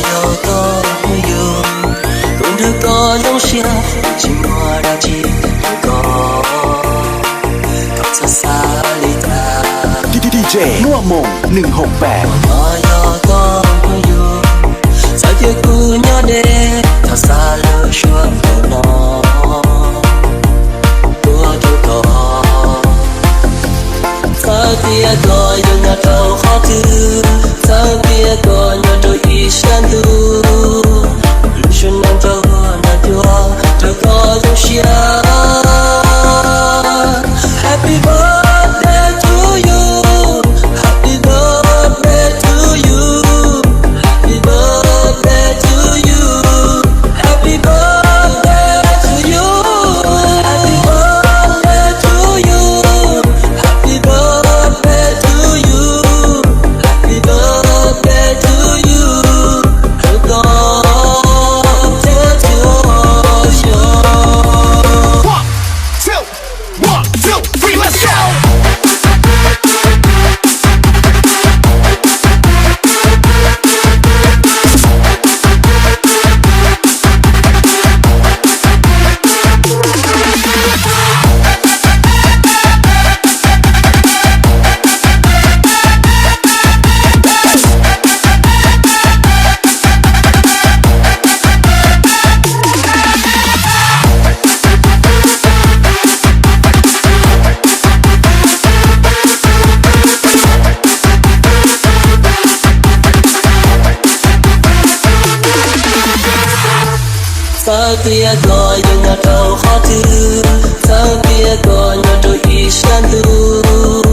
yo có yêu cũng được có dấu xia chỉ mua đã chỉ có xa xa lì ta DJ นัวมง168 yo có yêu sao chưa cứ nhớ đến thật xa lỡ xưa nó tua tôi có sao kia có những nhà trâu khó thứ sao kia có nhà trâu ý sáng tu lúc xuân năm trâu na chua trâu có dấu xia Happy birthday to you Happy birthday to you Happy birthday to you Happy birthday to you Happy birthday to you Happy birthday to you Happy birthday to you Trâu có thế cho you 1, 2, 3, let's go! sao kia có những nhà trâu khó thứ sao kia có nhà trâu ý sáng tu